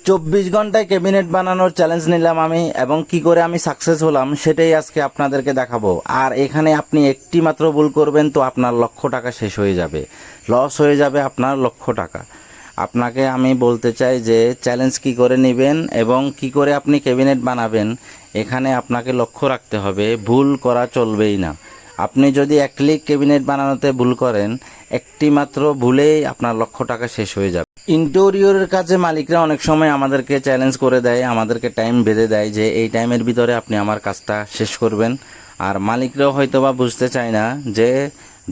24 ঘন্টায় ক্যাবিনেট বানানোর চ্যালেঞ্জ নিলাম আমি, এবং কি করে আমি সাকসেস হলাম সেটাই আজকে আপনাদেরকে দেখাবো। আর এখানে আপনি একটি মাত্র ভুল করবেন তো আপনার $1,00,000 শেষ হয়ে যাবে, লস হয়ে যাবে আপনার $1,00,000। আপনাকে আমি বলতে চাই যে চ্যালেঞ্জ কি করে নেবেন এবং কি করে আপনি ক্যাবিনেট বানাবেন, এখানে আপনাকে লক্ষ্য রাখতে হবে, ভুল করা চলবেই না। আপনি যদি এক ক্লিক ক্যাবিনেট বানানোতে ভুল করেন, একটি মাত্র ভুলেই আপনার $1,00,000 শেষ হয়ে যাবে। ইন্টেরিয়রের কাজে মালিকরা অনেক সময় আমাদেরকে চ্যালেঞ্জ করে দেয়, আমাদেরকে টাইম বেঁধে দেয় যে এই টাইমের ভিতরে আপনি আমার কাজটা শেষ করবেন। আর মালিকরাও হয়তো বা বুঝতে চায় না যে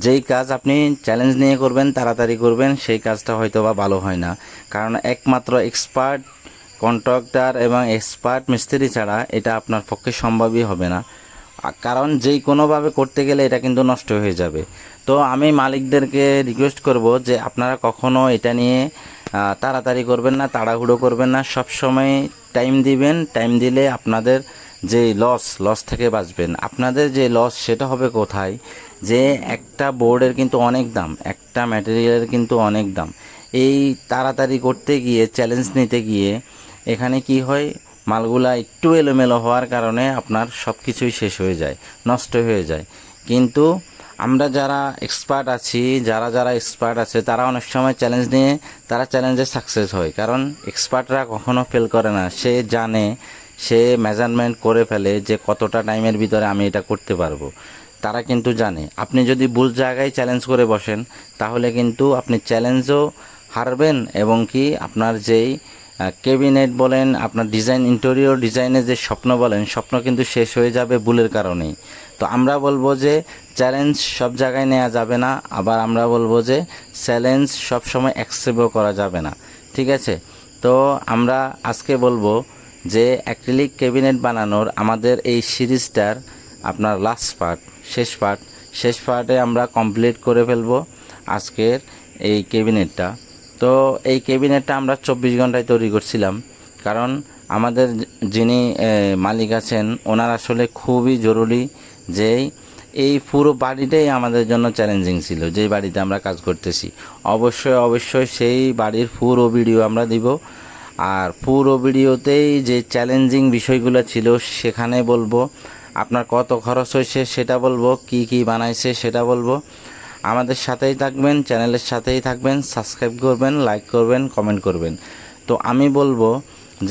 যেই কাজ আপনি চ্যালেঞ্জ নিয়ে করবেন, তাড়াতাড়ি করবেন, সেই কাজটা হয়তো বা ভালো হয় না। কারণ একমাত্র এক্সপার্ট কন্ট্রাক্টর এবং এক্সপার্ট মিস্ত্রি ছাড়া এটা আপনার পক্ষে সম্ভবই হবে না। কারণ যেই কোনোভাবে করতে গেলে এটা কিন্তু নষ্ট হয়ে যাবে। তো আমি মালিকদেরকে রিকোয়েস্ট করব যে আপনারা কখনো এটা নিয়ে তাড়াতাড়ি করবেন না, তাড়াহুড়ো করবেন না, সব সময় টাইম দিবেন। টাইম দিলে আপনাদের যে লস থেকে বাঁচবেন। আপনাদের যে লস সেটা হবে কোথায়, যে একটা বোর্ডের কিন্তু অনেক দাম, একটা ম্যাটেরিয়ালের কিন্তু অনেক দাম। এই তাড়াতাড়ি করতে গিয়ে, চ্যালেঞ্জ নিতে গিয়ে এখানে কি হয়, মালগুলা একটু এলোমেলো হওয়ার কারণে আপনার সব কিছুই শেষ হয়ে যায়, নষ্ট হয়ে যায়। কিন্তু আমরা যারা এক্সপার্ট আছি, যারা এক্সপার্ট আছে, তারা অনেক সময় চ্যালেঞ্জ নিয়ে তারা চ্যালেঞ্জে সাকসেস হয়। কারণ এক্সপার্টরা কখনো ফেল করে না, সে জানে, সে মেজারমেন্ট করে ফেলে যে কতটা টাইমের ভিতরে আমি এটা করতে পারবো। তারা কিন্তু জানে। আপনি যদি ভুল জায়গায় চ্যালেঞ্জ করে বসেন, তাহলে কিন্তু আপনি চ্যালেঞ্জও হারবেন, এবং কি আপনার যেই ক্যাবিনেট বলেন, আপনার ডিজাইন, ইন্টেরিয়র ডিজাইনের যে স্বপ্ন বলেন, স্বপ্ন কিন্তু শেষ হয়ে যাবে ভুলের কারণেই। তো আমরা বলবো যে চ্যালেঞ্জ সব জায়গায় নেওয়া যাবে না, আবার আমরা বলবো যে চ্যালেঞ্জ সব সময় অ্যাকসেপ্টও করা যাবে না। ঠিক আছে? তো আমরা আজকে বলবো যে অ্যাক্রিলিক ক্যাবিনেট বানানোর আমাদের এই সিরিজটার আপনার লাস্ট পার্ট, শেষ পার্টে আমরা কমপ্লিট করে ফেলবো আজকের এই ক্যাবিনেটটা। তো এই ক্যাবিনেটটা আমরা 24 ঘন্টায় তৈরি করছিলাম, কারণ আমাদের যিনি মালিক আছেন, ওনার আসলে খুবই জরুরি যে এই পুরো বাড়িটাই আমাদের জন্য চ্যালেঞ্জিং ছিল, যেই বাড়িতে আমরা কাজ করতেছি। অবশ্যই সেই বাড়ির পুরো ভিডিও আমরা দিব। আর পুরো ভিডিওতেই যে চ্যালেঞ্জিং বিষয়গুলো ছিল সেখানে বলবো, আপনার কত খরচ হয়েছে সেটা বলবো, কি বানাইছে সেটা বলবো। আমাদের সাথেই থাকবেন, চ্যানেলের সাথেই থাকবেন, সাবস্ক্রাইব করবেন, লাইক করবেন, কমেন্ট করবেন। তো আমি বলবো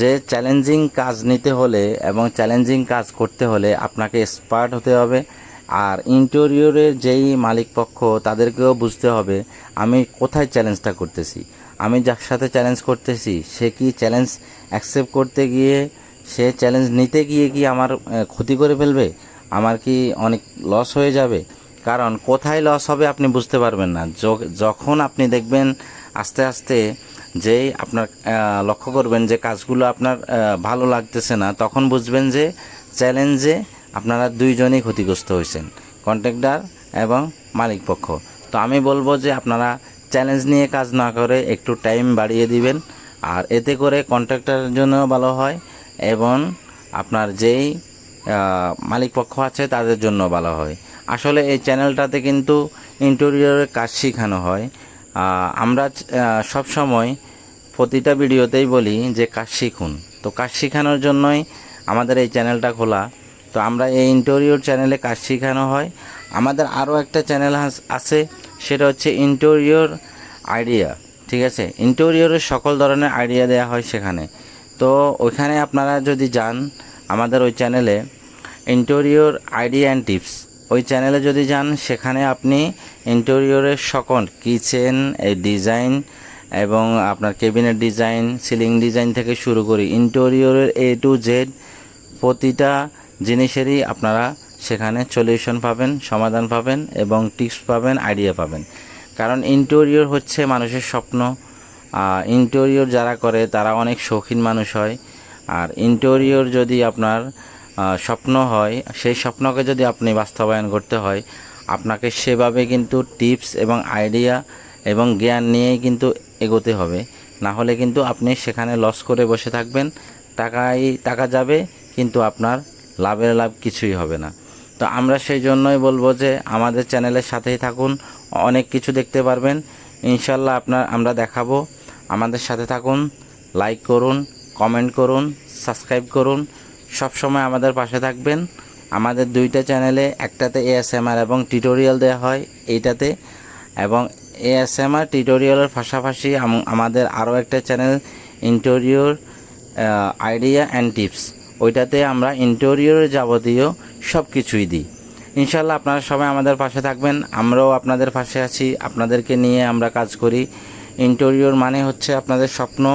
যে চ্যালেঞ্জিং কাজ নিতে হলে এবং চ্যালেঞ্জিং কাজ করতে হলে আপনাকে এক্সপার্ট হতে হবে। আর ইন্টেরিয়রের যেই মালিক পক্ষ, তাদেরকেও বুঝতে হবে আমি কোথায় চ্যালেঞ্জটা করতেছি, আমি যার সাথে চ্যালেঞ্জ করতেছি সে কি চ্যালেঞ্জ অ্যাকসেপ্ট করতে গিয়ে, সে চ্যালেঞ্জ নিতে গিয়ে কি আমার ক্ষতি করে ফেলবে, আমার কি অনেক লস হয়ে যাবে। কারণ কোথায় লস হবে আপনি বুঝতে পারবেন না, যখন আপনি দেখবেন আস্তে আস্তে যেই আপনার লক্ষ্য করবেন যে কাজগুলো আপনার ভালো লাগতেছে না, তখন বুঝবেন যে চ্যালেঞ্জে আপনারা দুইজনেই ক্ষতিগ্রস্ত হয়েছেন, কন্ট্রাক্টর এবং মালিক পক্ষ। তো আমি বলবো যে আপনারা চ্যালেঞ্জ নিয়ে কাজ না করে একটু টাইম বাড়িয়ে দিবেন, আর এতে করে কন্ট্রাক্টরের জন্য ভালো হয় এবং আপনার যেই মালিক পক্ষ আছে তাদের জন্য ভালো হয়। আসলে এই চ্যানেলটাতে কিন্তু ইন্টেরিয়রের কাজ শেখানো হয়। আমরা সব সময় প্রতিটা ভিডিওতেই বলি যে কাজ শিখুন। তো কাজ শেখানোর জন্যই আমাদের এই চ্যানেলটা খোলা। তো আমরা এই ইন্টেরিয়র চ্যানেলে কাজ শেখানো হয়। আমাদের আরও একটা চ্যানেল আছে, সেটা হচ্ছে ইন্টেরিয়র আইডিয়া। ঠিক আছে? ইন্টেরিয়রের সকল ধরনের আইডিয়া দেওয়া হয় সেখানে। তো ওইখানে আপনারা যদি যান, আমাদের ওই চ্যানেলে ইন্টেরিয়র আইডিয়া অ্যান্ড টিপস, ওই চ্যানেলে যদি যান, সেখানে আপনি ইন্টেরিয়রের সকল কিচেন এই ডিজাইন এবং আপনার ক্যাবিনেট ডিজাইন, সিলিং ডিজাইন থেকে শুরু করি ইন্টেরিয়রের A to Z প্রতিটা জিনিসেরই আপনারা সেখানে সলিউশন পাবেন, সমাধান পাবেন এবং টিপস পাবেন, আইডিয়া পাবেন। কারণ ইন্টেরিয়র হচ্ছে মানুষের স্বপ্ন। ইন্টেরিয়র যারা করে তারা অনেক শৌখিন মানুষ হয়। আর ইন্টেরিয়র যদি আপনার স্বপ্ন হয়, সেই স্বপ্নকে যদি আপনি বাস্তবায়ন করতে হয়, আপনাকে সেভাবে কিন্তু টিপস এবং আইডিয়া এবং জ্ঞান নিয়েই কিন্তু এগোতে হবে। না হলে কিন্তু আপনি সেখানে লস করে বসে থাকবেন, টাকা যাবে, কিন্তু আপনার লাভের লাভ কিছুই হবে না। তো আমরা সেই জন্যই বলবো যে আমাদের চ্যানেলের সাথেই থাকুন, অনেক কিছু দেখতে পারবেন ইনশাল্লাহ। আমরা দেখাবো, আমাদের সাথে থাকুন, লাইক করুন, কমেন্ট করুন, সাবস্ক্রাইব করুন, সব সময় আমাদের পাশে থাকবেন। আমাদের দুইটা চ্যানেলে, একটাতে এএসএমআর এবং টিউটোরিয়াল দেওয়া হয় এইটাতে, এবং এএসএমআর টিউটোরিয়ালের পাশাপাশি আমাদের আরও একটা channel interior idea and tips, ওইটাতে আমরা ইন্টেরিয়রের যাবতীয় সব কিছুই দিই। ইনশাল্লাহ আপনারা সবাই আমাদের পাশে থাকবেন, আমরাও আপনাদের পাশে আছি, আপনাদেরকে নিয়ে আমরা কাজ করি। ইন্টেরিয়র মানে হচ্ছে আপনাদের স্বপ্ন,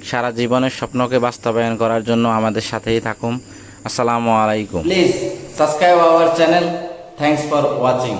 সারা জীবনের স্বপ্নকে বাস্তবায়ন করার জন্য আমাদের সাথেই থাকুন। আসসালামু আলাইকুম। Please subscribe our channel. Thanks for watching.